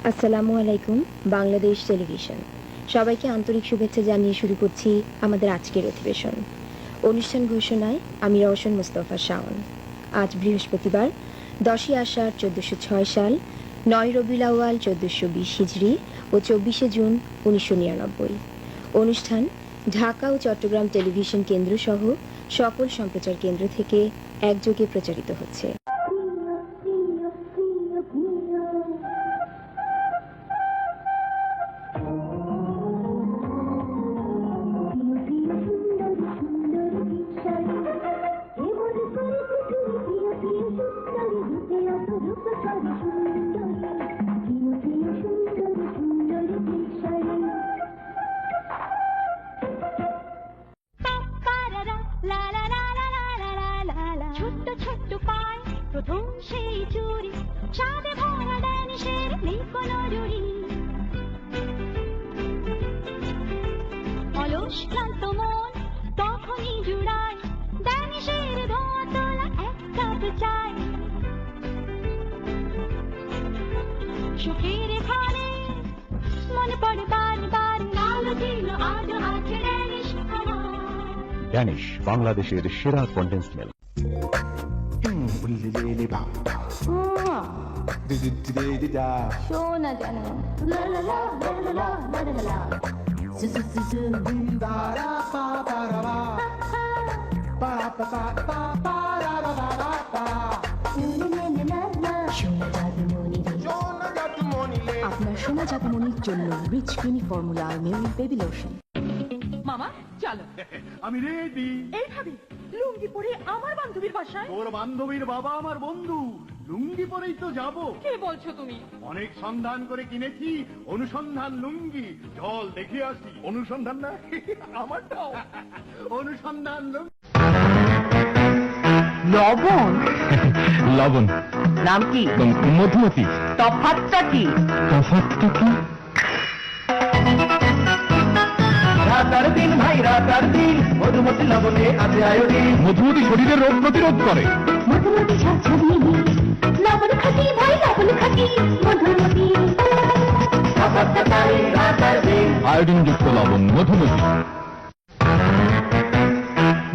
আসসালামু আলাইকুম বাংলাদেশ টেলিভিশন। সবাইকে আন্তরিক শুভেচ্ছা জানিয়ে শুরু করছি আমাদের আজকের অধিবেশন। অনুষ্ঠান ঘোষণায় আমি রওশন মুস্তফা শাওন। আজ বৃহস্পতিবার 10ই আষাঢ় 1406 সাল, 9 রবিউল আউয়াল 1420 হিজরি ও 24শে জুন 1999। অনুষ্ঠান ঢাকা ও চট্টগ্রাম টেলিভিশন কেন্দ্র সহ সকল সম্প্রচার কেন্দ্র থেকে একযোগে প্রচারিত হচ্ছে। প্রথম সেই চুরি সাদে ভরা ড্যানিশের নেই কোনো জুড়ি, অলস ক্লান্ত মন তখনই জুড়ায় ড্যানিশের ধোঁয়া তোলা এক কাপ চায়। সুখের খানে মনে পড়ে বারে বারে কালো ছিল আজ আছে ড্যানিশ আমার। ড্যানিশ বাংলাদেশের সেরা কন্ডেন্স মিল্ক। শোনা জানো আপনার সোনা জাদুমণির জন্য রিচ ক্রিমি ফর্মুলা মিউরি বেবি লোশন। মামা চলো। আমি রেডি। এইভাবে লুঙ্গি পরে আমার বান্ধবীর বাসায়? তোর বান্ধবীর বাবা আমার বন্ধু, লুঙ্গি পরেই তো যাব। কে বলছো তুমি? অনেক সন্ধান করে কিনেছি অনুসন্ধান লুঙ্গি, চল দেখে আসি। অনুসন্ধান না আমারটাও অনুসন্ধান লুঙ্গি। লবণ লবণ নাম কি? মধুমতি। তফাৎটা কি? তফাৎটা কি? রাতার দিন ভাই রাতার দিন মধুমতি লবণে আছে আয়োডিন। মধুমতি শরীরের রোগ প্রতিরোধ করে। মধুমতি ঝাঁঝালি লবণ খাটি ভাই লবণ খাটি মধুমতি। রাতার দিন আয়োডিন যুক্ত লবণ মধুমতি।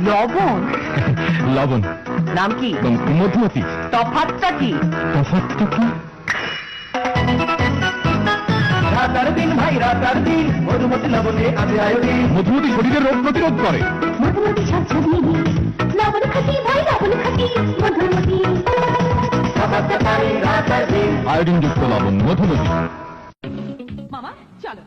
লবণ লবণ নাম কি? মধুমতি। তফাৎটা কি? তফাৎটা কি? রাতার দিন ভাই রাতার দিন মধুমতি লবণে আছে আয়োডিন। মধুমতি শরীরের রোগ প্রতিরোধ করে। মধুমতি ঝাঁঝালি লবণ খাটি ভাই লবণ খাটি মধুমতি। রাতার দিন আয়োডিন যুক্ত লবণ মধুমতি। মামা চলো।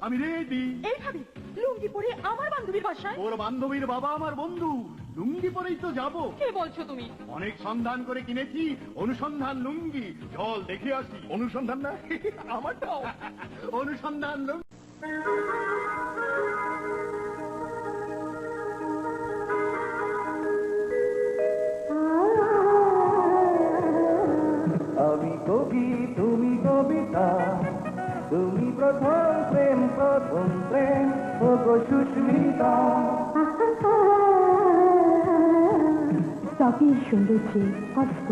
আমি রেডি। এইভাবে লুঙ্গি পরে আমার বান্ধবীর বাসায়? তোর বান্ধবীর বাবা আমার বন্ধু, লুঙ্গি পরেই তো যাব। কে বলছো তুমি? অনেক সন্ধান করে কিনেছি অনুসন্ধান লুঙ্গি, চল দেখে আসি। অনুসন্ধান না আমারটাও অনুসন্ধান লুঙ্গি। আমি কবি তুমি কবিতা, তুমি প্রথম প্রেম ও গো সুস্মিতা। সবই সৌন্দর্যে অস্ত।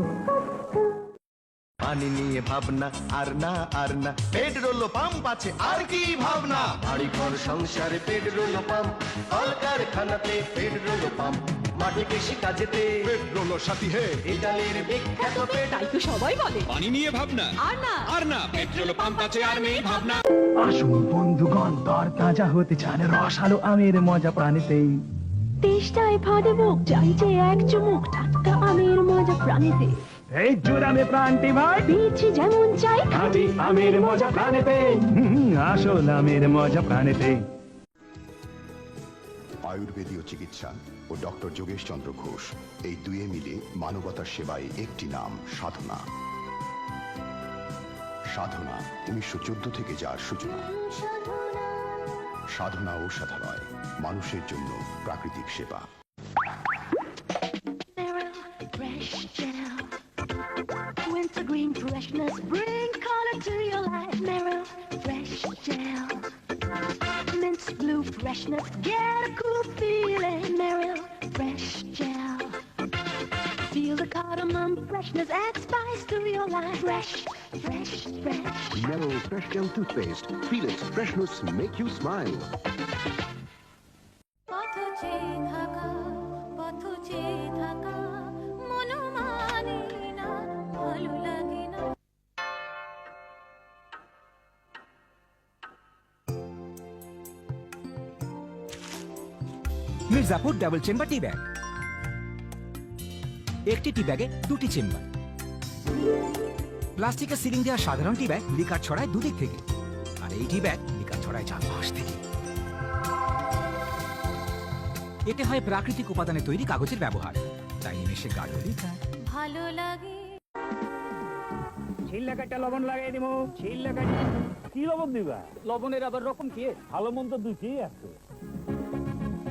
পানি নিয়ে ভাবনা আর না পেট্রোল পাম্প আছে আর কি ভাবনা। বাড়ি ঘর সংসারে পেট্রোল পাম্প, কলকারখানাতে পেট্রোল পাম্প, মাঠে কৃষি কাজেতে পেট্রোল সাথী হে। ইতালির বিখ্যাত তাই তো সবাই বলে পানি নিয়ে ভাবনা আর না পেট্রোল পাম্প আছে আর নেই ভাবনা। আসুন বন্ধুগণ, দর তাজা হতে চান রসালো আমের মজা প্রাণীতেই। তেষ্টায় ফাঁদে বুক চাইছে এক চুমুক টাটকা আমের মজা প্রাণীতে। এই জোরামে প্রাণটি ভাই পেয়েছি যেমন চাই আমি আমের মজা প্রাণীতে। আসল আমের মজা প্রাণীতে। আয়ুর্বেদীয় চিকিৎসা ও ডক্টর যোগেশ চন্দ্র ঘোষ, এই দুয়ে মিলে মানবতার সেবায় একটি নাম, সাধনা। সাধনা 1914 থেকে যার সূচনা। সাধনা ঔষধালয়, মানুষের জন্য প্রাকৃতিক সেবা। Wintergreen freshness, bring color to your life. Meryl fresh gel, mint blue freshness, get a cool feeling. Meryl fresh gel, feel the cardamom freshness, add spice to your life. Fresh fresh, fresh. Mero Fresh Gel Toothpaste. Feel its freshness make you smile. পথ চেয়ে থাকা, পথ চেয়ে থাকা, মন মানে না, ভালো লাগে না। মির্জাপুর ডাবল চেম্বার টি ব্যাগ, একটি টি ব্যাগে দুটি চেম্বার। প্লাস্টিকের সিলিং দেওয়া সাধারণ টি ব্যাগ লিকার ছড়ায় দুদিক থেকে, আর এই টি ব্যাগ লিকার ছড়ায় চারপাশ থেকে। এতে হয় প্রাকৃতিক উপাদানে তৈরি কাগজের ব্যবহার, তাই নিমেষে গাঢ় লিকার ভালো লাগে। ছিল কাটা লবণ লাগাই দিব, ছিল কাটা কি লবণ দিবা? লবণের আবার রকম কি? ভালো মন্দ দুইটাই আছে।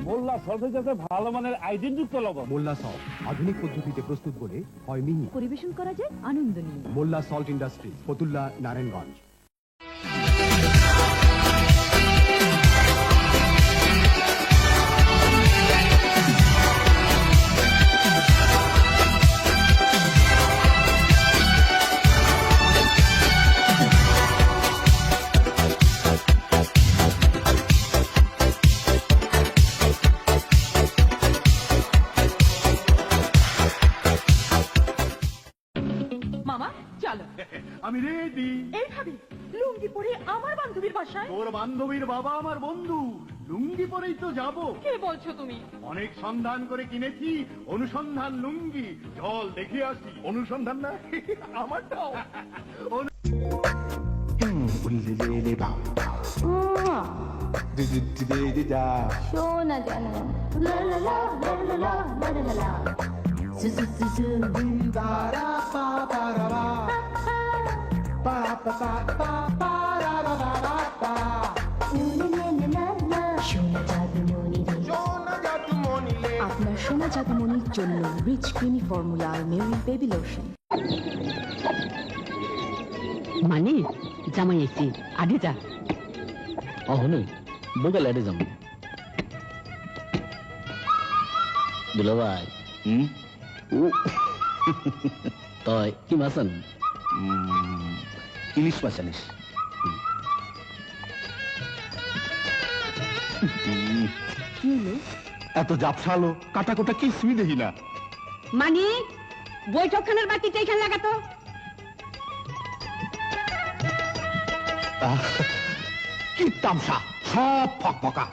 মোল্লা সল্ট হচ্ছে ভালো মানের আইডিনযুক্ত লবণ। মোল্লা সল্ট আধুনিক পদ্ধতিতে প্রস্তুত বলে হয় মিহি। পরিবেশন করা যায় আনন্দ নিয়ে। মোল্লা সল্ট ইন্ডাস্ট্রি, ফতুল্লা, নারায়ণগঞ্জ। মামা চলো। আমি রেডি। এইভাবে লুঙ্গি পরে আমার বান্ধবীর বাসায়? তোর বান্ধবীর বাবা আমার বন্ধু, লুঙ্গি পরেই তো যাব। কে বলছো তুমি? অনেক সন্ধান করে কিনেছি, অনুসন্ধান লুঙ্গি। চল দেখে আসি। অনুসন্ধান না আমারটাও। শোনা জানো লা লা লা লা লা লা লা লা লা সু সু সু সু দা রা পা পা রা রা পা পা পা পা পা রা রা রা রা পা লা লা লা লা শোনা জাদু মনি রে। আপনার সোনা জাদুমণির জন্য rich creamy formula Meril baby lotion. মানে জামাই এসি আগে যা অহনে বগল আড়ে যাম দুলা ভাই তই কি মাছন ইলিশ মাছ আনিস কি হলো? এত জাপসালো কাটা কোটা কিছুই দেখি না। মানে বৈঠকখানার বাতিটা এখানে লাগাতো। কি তামসা, সব ফকফকা।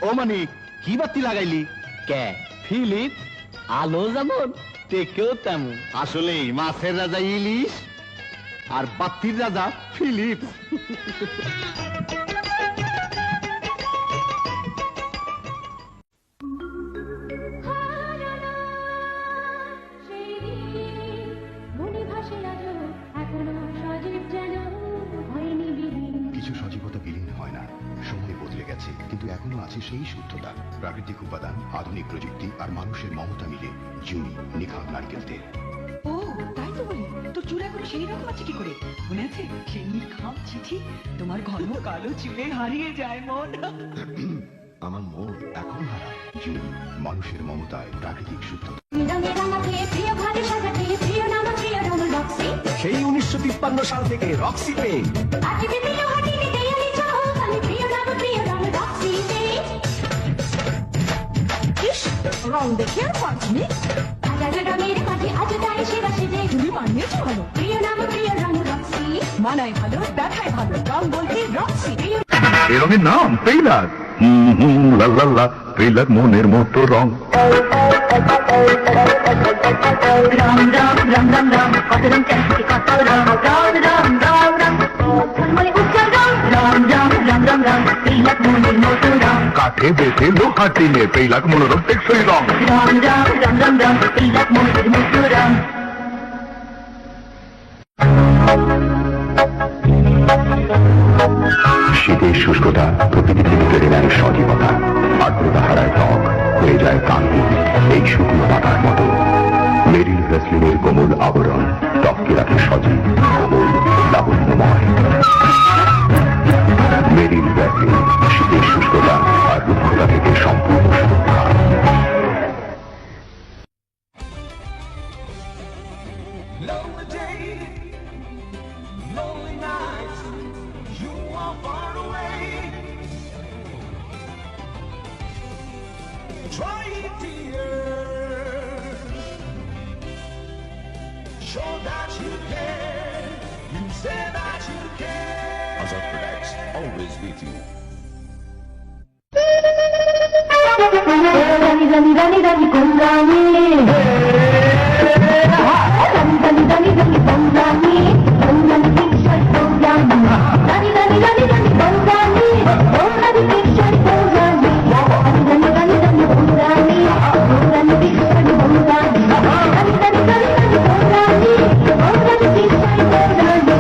ও মানে কি বাতি লাগাইলি? কে ফিলিপ আলো যেমন টেকেও তেমন। আসলে মাছের রাজা ইলিশ আর বাতির রাজা ফিলিপ। কিছু সজীবতা বিলীন হয় না, সময় বদলে গেছে, কিন্তু এখনো আছে সেই শুদ্ধতা। প্রাকৃতিক উপাদান, আধুনিক প্রযুক্তি আর মানুষের মমতা মিলে জুনি নিখাত নারকেল তেল। ও তাই তো বলি, তোর চুল এখন সেই রকম আছে কি করে? মনে আছে সেই খাম চিঠি, তোমার ঘন কালো চুলে হারিয়ে যায় মন। আমার মন এখনো হারা। জুনি, মানুষের মমতায় প্রাকৃতিক শুদ্ধতা। সেই 1953 সাল থেকে রক্সি পে রং দেখে আর পাঁচনি তুমি মানিয়েছো ভালো, মানায় ভালো, দেখায় ভালো, রং বলতে রক্সি। এ রঙের নাম পেইলার। লাল্লা পেইলার মনের মতো রং। রাম রাম রাম রাম রাম কত রং চাই কত রং রাম রাম রাম রাম ঝলমলে উজ্জ্বল রং রাম রাম রাম রাম রাম তিলক মনের মতো রং কাঠে বেঁধে লোহা টিনে পেইলার মনোরম টেকসই রং। রাম রাম রাম রাম রাম তিলক মনের মতো রং। শীতের শুষ্কতা প্রকৃতি থেকে কেড়ে নেয় সজীবতা, আর্দ্রতা হারায় ত্বক, হয়ে যায় কাঙ্গুল এই শুকনো পাতার মতো। মেরিল ভ্যাসলিনের কোমল আবরণ ত্বককে রাখে সজীব, কোমল, লাবণ্যময়। মেরিল ভ্যাসলিন, শীতের শুষ্কতা আর রুক্ষতা থেকে সম্পূর্ণ সুরক্ষা। Long the day, long Show that you care. You say that you care. Azad Products, always with you. রানী রানী রানী রানী কোন রানী রানী রানী রানী রানী কোন রানী কোন রানী পিকচার কোন রানী রানী রানী রানী রানী কোন রানী কোন রানী পিকচার কোন রানী রানী রানী রানী কোন রানী কোন রানী পিকচার কোন রানী রানী রানী রানী রানী কোন রানী কোন রানী পিকচার কোন রানী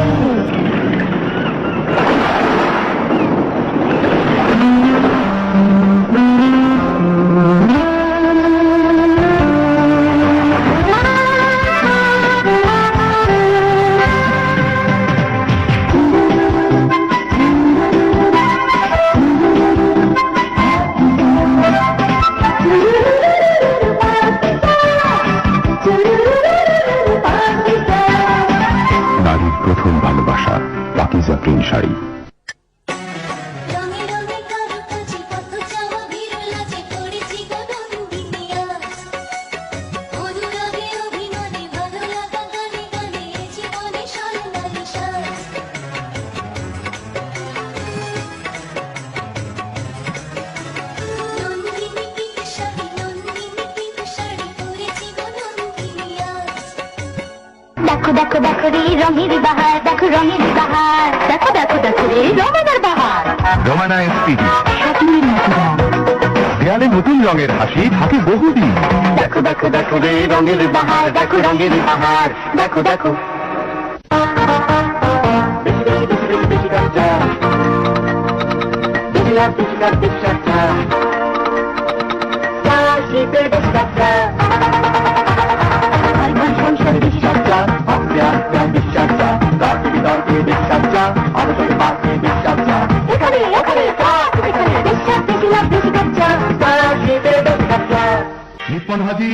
নারীর প্রথম ভালোবাসা পাকিজা প্রিন্ট শাড়ি। রঙে রঙে কারুকাজে কত চাওয়া বিরলাজে পড়েছি গগনবিনী আজ। অনুরাগে অভিমানে ভালো লাগা গানে গানে এ জীবনে স্বর্ণালী সাজ। নন্দিনী পিত শাড়ি পড়েছি গগনবিনী আজ। দেখো দেখো দেখো রে রঙের বাহার, দেখো রঙের বাহার, দেখো দেখো দেখো রে রঙের বাহার। রোমানা এসপিডি স্বপ্নের মতো রঙ। দেয়ালে নতুন রঙের হাসি থাকে বহুদিন। দেখো দেখো দেখো রে রঙের বাহার, দেখো রঙের বাহার, দেখো দেখো। সংসারে বেশি সজ্জা এখানে এখানে এখানে বিশ্বাস বেশি লাভ বেশি খরচা। নিপ্পন হাজি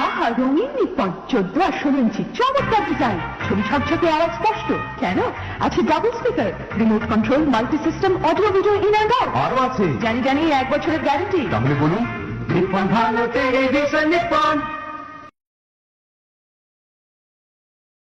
আহা রঙিন নিপ্পন 14 আর 16 ইঞ্চি চমৎকার ডিজাইন, ছবি ঝকঝকে আওয়াজ স্পষ্ট। কেন আছে double speaker, remote control, multi system, audio video in and out. আরো আছে, জানি জানি 1 বছরের গ্যারান্টি। তাহলে বলুন নিপ্পন ভালো তেরে দিশা নিপ্পন